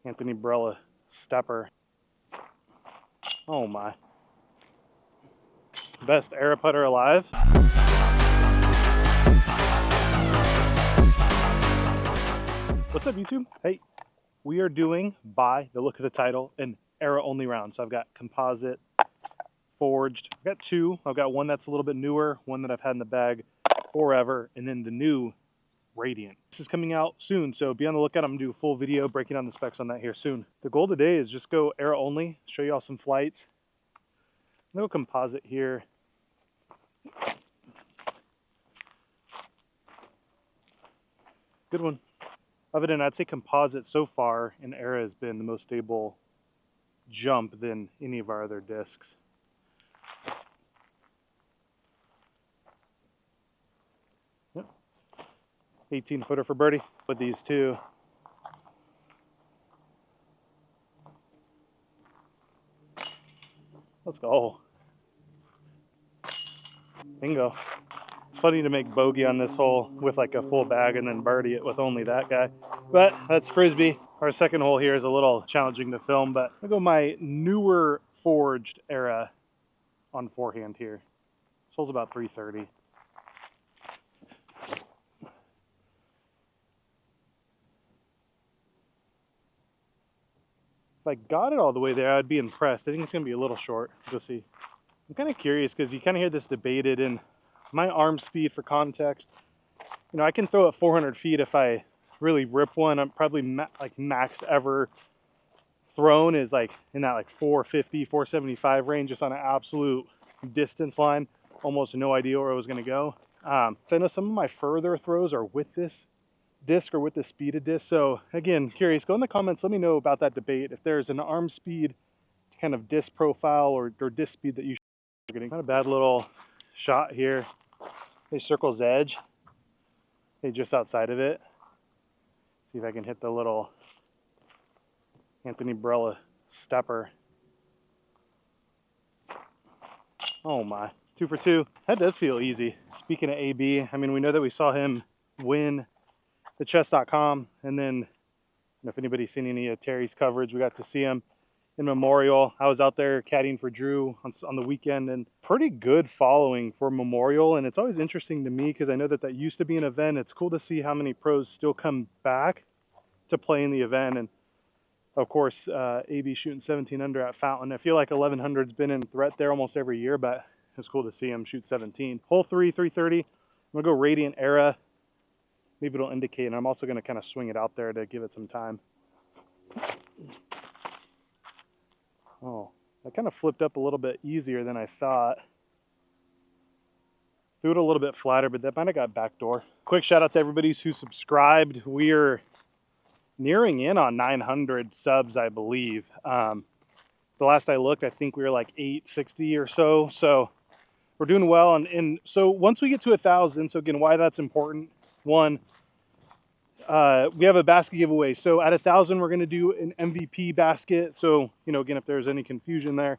Anthony Barella stepper. Oh my. Best Era putter alive. What's up, YouTube? Hey, we are doing, by the look of the title, an Era only round. So I've got composite, forged. I've got two. I've got one that's a little bit newer, one that I've had in the bag forever, and then the new Radiant. This is coming out soon, so be on the lookout. I'm gonna do a full video breaking down the specs on that here soon. The goal today is just go Era only, show you all some flights. I'm gonna go composite here. Good one. Other than I'd say composite so far in Era has been the most stable jump than any of our other discs. Yep. 18 footer for birdie with these two. Let's go. Bingo. It's funny to make bogey on this hole with like a full bag and then birdie it with only that guy. But that's Frisbee. Our second hole here is a little challenging to film, but I'll go my newer forged Era on forehand here. This hole's about 330. If I got it all the way there, I'd be impressed. I think it's going to be a little short. We'll see. I'm kind of curious because you kind of hear this debated, and my arm speed, for context, you know, I can throw it 400 feet if I really rip one. I'm probably like max ever thrown is like in that like 450, 475 range, just on an absolute distance line. Almost no idea where I was going to go. So I know some of my further throws are with this disc or with the speed of disc. So again, curious, go in the comments, let me know about that debate. If there's an arm speed kind of disc profile or disc speed that you should be getting. Not a bad little shot here. Hey, circle's edge. Hey, just outside of it. See if I can hit the little Anthony Barella stepper. Oh my, 2 for 2. That does feel easy. Speaking of AB, I mean, we know that we saw him win the chess.com, and then if anybody's seen any of Terry's coverage, we got to see him in Memorial. I was out there caddying for Drew on the weekend, and pretty good following for Memorial. And it's always interesting to me because I know that used to be an event. It's cool to see how many pros still come back to play in the event. And of course, AB shooting 17 under at Fountain. I feel like 1100's been in threat there almost every year, but it's cool to see him shoot 17. Hole 3, 330. I'm gonna go Radiant Era. Maybe it'll indicate, and I'm also gonna kind of swing it out there to give it some time. Oh, that kind of flipped up a little bit easier than I thought. Threw it a little bit flatter, but that might have got backdoor. Quick shout out to everybody who subscribed. We're nearing in on 900 subs, I believe. The last I looked, I think we were like 860 or so. So we're doing well. And so once we get to 1,000, so again, why that's important. One, we have a basket giveaway. So at 1,000, we're going to do an MVP basket. So, you know, again, if there's any confusion there,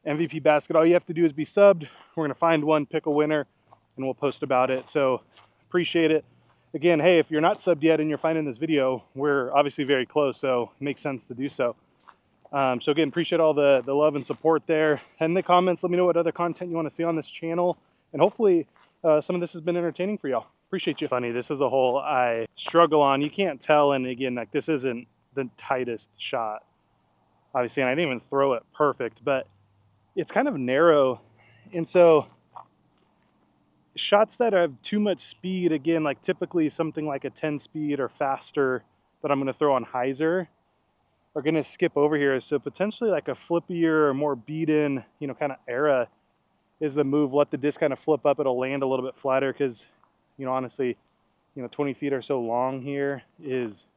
MVP basket, all you have to do is be subbed. We're going to find one, pick a winner, and we'll post about it. So appreciate it. Again, hey, if you're not subbed yet and you're finding this video, we're obviously very close, so it makes sense to do so. So again, appreciate all the love and support there. And in the comments, let me know what other content you want to see on this channel. And hopefully some of this has been entertaining for y'all. Appreciate you. It's funny, this is a hole I struggle on. You can't tell, and again, like this isn't the tightest shot, obviously, and I didn't even throw it perfect, but it's kind of narrow. And so shots that have too much speed, again, like typically something like a 10 speed or faster that I'm going to throw on hyzer are going to skip over here. So potentially like a flippier or more beat in, you know, kind of Era is the move. Let the disc kind of flip up. It'll land a little bit flatter because, you know, honestly, you know, 20 feet or so long here is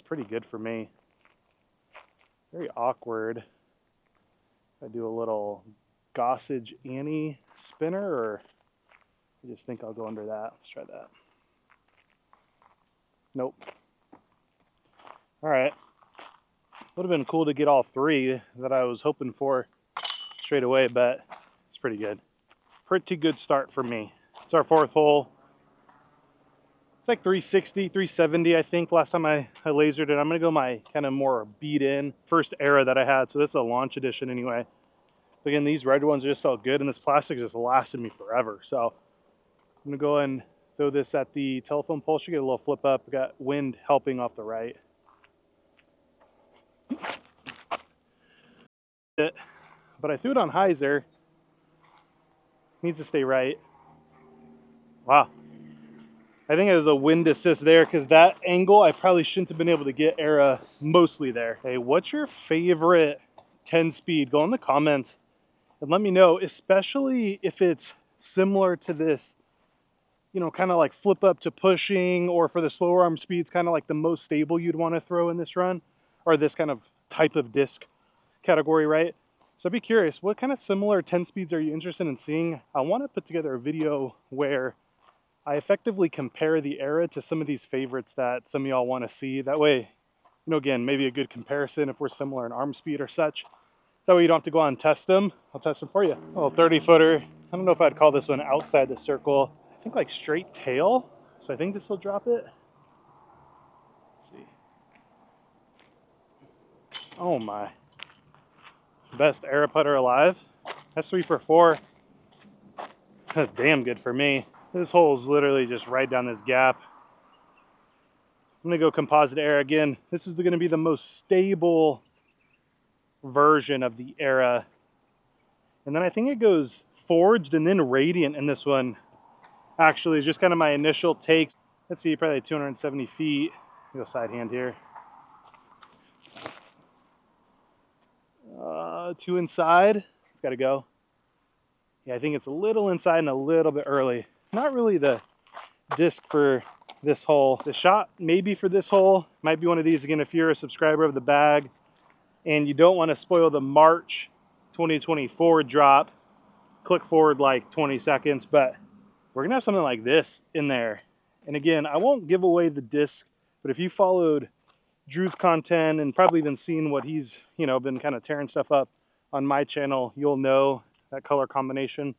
pretty good for me. Very awkward. I do a little Gossage Annie spinner, or I just think I'll go under that. Let's try that. Nope. All right. Would have been cool to get all three that I was hoping for straight away, but it's pretty good. Pretty good start for me. It's our fourth hole. It's like 360, 370, I think, last time I lasered it. I'm gonna go my kind of more beat in first era that I had. So this is a launch edition anyway. But again, these red ones just felt good, and this plastic just lasted me forever. So I'm gonna go and throw this at the telephone pole. Should get a little flip up. I got wind helping off the right. But I threw it on hyzer. Needs to stay right. Wow. I think it was a wind assist there because that angle I probably shouldn't have been able to get Era mostly there. Hey, what's your favorite 10 speed? Go in the comments and let me know, especially if it's similar to this, you know, kind of like flip up to pushing, or for the slower arm speeds, kind of like the most stable you'd want to throw in this run, or this kind of type of disc category, right? So I'd be curious, what kind of similar 10 speeds are you interested in seeing? I want to put together a video where I effectively compare the Era to some of these favorites that some of y'all want to see. That way, you know, again, maybe a good comparison if we're similar in arm speed or such. That way you don't have to go out and test them. I'll test them for you. Oh, 30 footer. I don't know if I'd call this one outside the circle. I think like straight tail. So I think this will drop it. Let's see. Oh my. Best Era putter alive. That's 3 for 4. That's damn good for me. This hole is literally just right down this gap. I'm gonna go composite Era again. This is gonna be the most stable version of the Era. And then I think it goes forged and then radiant in this one. Actually, is just kind of my initial take. Let's see, probably 270 feet. Go side hand here. 2 inside. It's got to go. Yeah, I think it's a little inside and a little bit early. Not really the disc for this hole. The shot maybe for this hole might be one of these. Again, if you're a subscriber of the bag and you don't want to spoil the March 2024 drop, click forward like 20 seconds. But we're gonna have something like this in there. And again, I won't give away the disc, but if you followed Drew's content and probably even seen what he's, you know, been kind of tearing stuff up on my channel, you'll know that color combination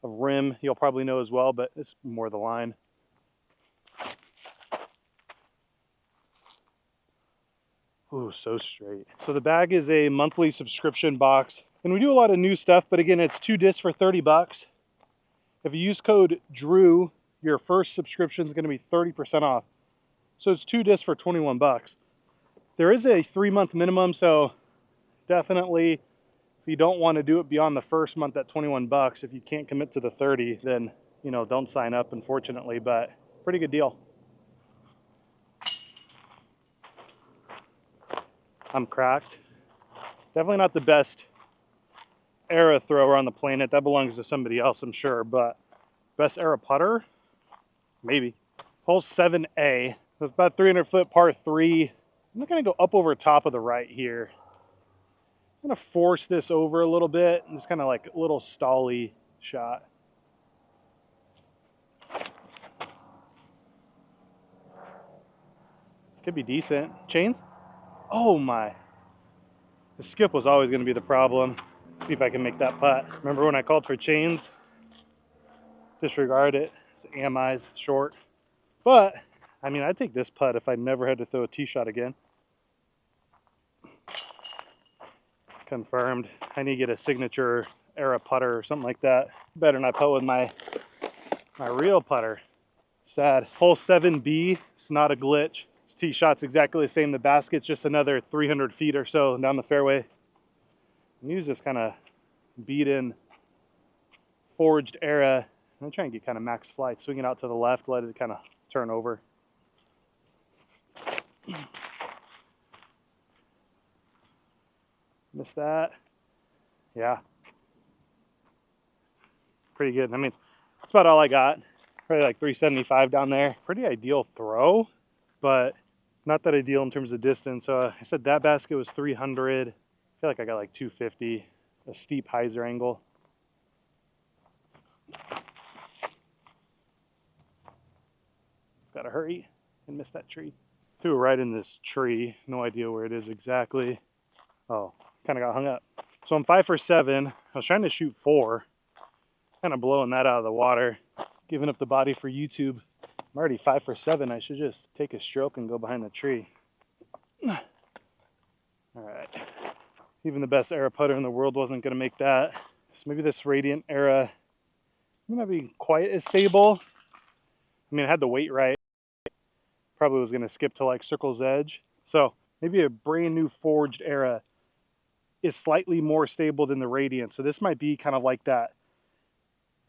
of rim. You'll probably know as well, but it's more the line. Ooh, so straight. So the bag is a monthly subscription box, and we do a lot of new stuff, but again, it's 2 discs for 30 bucks. If you use code DREW, your first subscription is going to be 30% off. So it's 2 discs for 21 bucks. There is a 3-month minimum, so definitely if you don't want to do it beyond the first month at 21 bucks, if you can't commit to the 30, then, you know, don't sign up, unfortunately, but pretty good deal. I'm cracked. Definitely not the best Era thrower on the planet. That belongs to somebody else, I'm sure, but best Era putter? Maybe. Hole 7A. It's about 300-foot par 3. I'm going to go up over top of the right here. I'm going to force this over a little bit. Just kind of like a little stally shot. Could be decent. Chains? Oh my. The skip was always going to be the problem. Let's see if I can make that putt. Remember when I called for chains? Disregard it. It's AMI's short. But, I mean, I'd take this putt if I never had to throw a tee shot again. Confirmed. I need to get a signature Era putter or something like that. Better not putt with my real putter. Sad. Hole 7B. It's not a glitch. This tee shot's exactly the same. The basket's just another 300 feet or so down the fairway. Use this kind of beat in forged Era. I'm gonna try and get kind of max flight. Swing it out to the left, let it kind of turn over. Missed that. Yeah. Pretty good. I mean, that's about all I got. Probably like 375 down there. Pretty ideal throw, but not that ideal in terms of distance. So I said that basket was 300. I feel like I got like 250. A steep hyzer angle. It's got to hurry and miss that tree. Threw it right in this tree. No idea where it is exactly. Oh, kind of got hung up. So I'm 5 for 7. I was trying to shoot 4. Kind of blowing that out of the water. Giving up the body for YouTube. I'm already 5 for 7. I should just take a stroke and go behind the tree. All right. Even the best Era putter in the world wasn't going to make that. So maybe this Radiant Era may not be quite as stable. I mean, it had the weight right. Probably was going to skip to like Circle's Edge. So maybe a brand new forged Era is slightly more stable than the Radiant. So this might be kind of like that,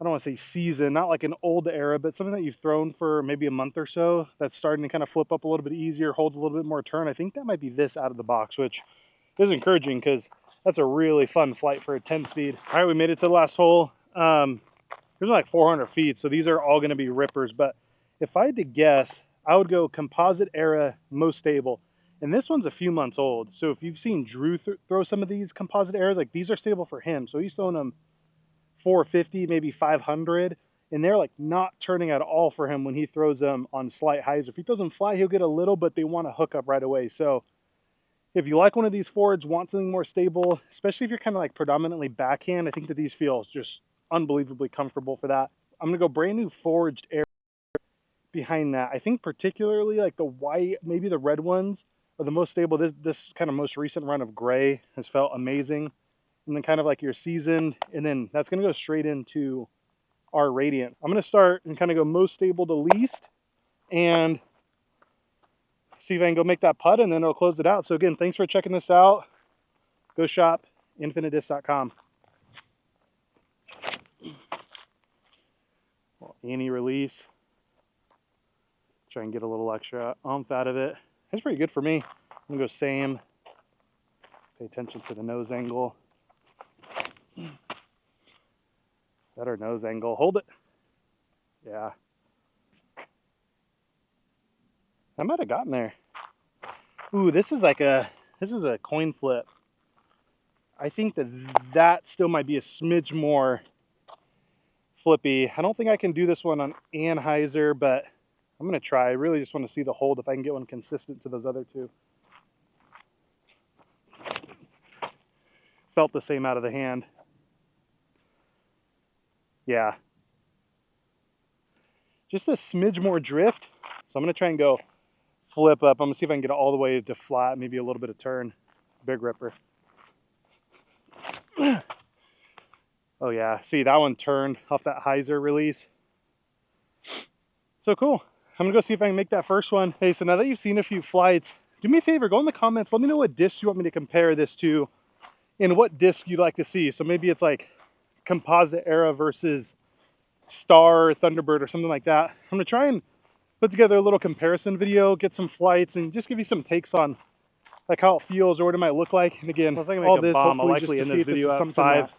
I don't want to say season, not like an old Era, but something that you've thrown for maybe a month or so that's starting to kind of flip up a little bit easier, hold a little bit more turn. I think that might be this out of the box, which is encouraging because that's a really fun flight for a 10 speed. All right, we made it to the last hole. There's like 400 feet, so these are all going to be rippers. But if I had to guess, I would go Composite Era, most stable. And this one's a few months old. So if you've seen Drew throw some of these Composite Eras, like these are stable for him. So he's throwing them 450, maybe 500. And they're like not turning at all for him when he throws them on slight hyzer. If he throws them fly, he'll get a little, but they want to hook up right away. So if you like one of these forwards, want something more stable, especially if you're kind of like predominantly backhand, I think that these feel just unbelievably comfortable for that. I'm going to go brand new forged Era behind that. I think particularly like the white, maybe the red ones are the most stable. This kind of most recent run of gray has felt amazing. And then kind of like your seasoned, and then that's going to go straight into our Radiant. I'm going to start and kind of go most stable to least and see if I can go make that putt, and then it'll close it out. So again, thanks for checking this out. Go shop infinitedisc.com. Any release. Try and get a little extra oomph out of it. That's pretty good for me. I'm going to go same. Pay attention to the nose angle. Better nose angle. Hold it. Yeah. I might have gotten there. Ooh, this is a coin flip. I think that still might be a smidge more flippy. I don't think I can do this one on Anheuser, but I'm going to try. I really just want to see the hold if I can get one consistent to those other two. Felt the same out of the hand. Yeah. Just a smidge more drift. So I'm going to try and go flip up. I'm going to see if I can get it all the way to flat, maybe a little bit of turn. Big ripper. Oh yeah, see that one turned off that hyzer release. So cool. I'm gonna go see if I can make that first one. Hey, so now that you've seen a few flights, do me a favor, go in the comments, let me know what disc you want me to compare this to and what disc you'd like to see. So maybe it's like Composite Era versus Star, Thunderbird, or something like that. I'm gonna try and put together a little comparison video, get some flights, and just give you some takes on like how it feels or what it might look like. And again, all this hopefully just to see if this is something 5,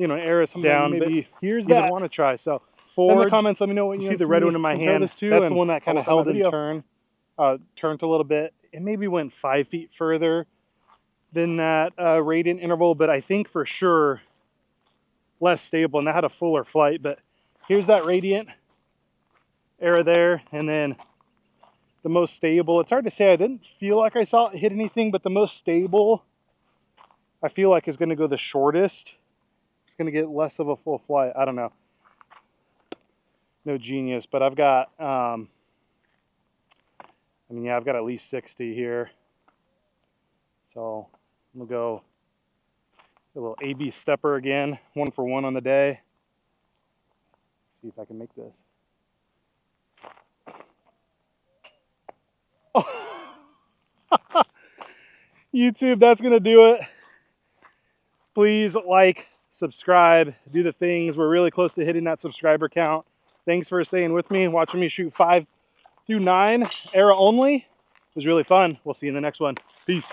Era something down, maybe here's that want to try. So in the comments, let me know what you see. The red one in my hand, that's the one that kind of held in turn, turned a little bit. It maybe went 5 feet further than that Radiant interval, but I think for sure less stable, and that had a fuller flight. But here's that Radiant Era there, and then the most stable. It's hard to say. I didn't feel like I saw it hit anything, but the most stable I feel like is going to go the shortest. It's going to get less of a full flight. I don't know. No genius, but I've got, I've got at least 60 here. So I'm going to go a little AB stepper again, 1 for 1 on the day. See if I can make this. Oh. YouTube, that's going to do it. Please like, subscribe, do the things. We're really close to hitting that subscriber count. Thanks for staying with me, watching me shoot 5 through 9 Era only. It was really fun. We'll see you in the next one. Peace.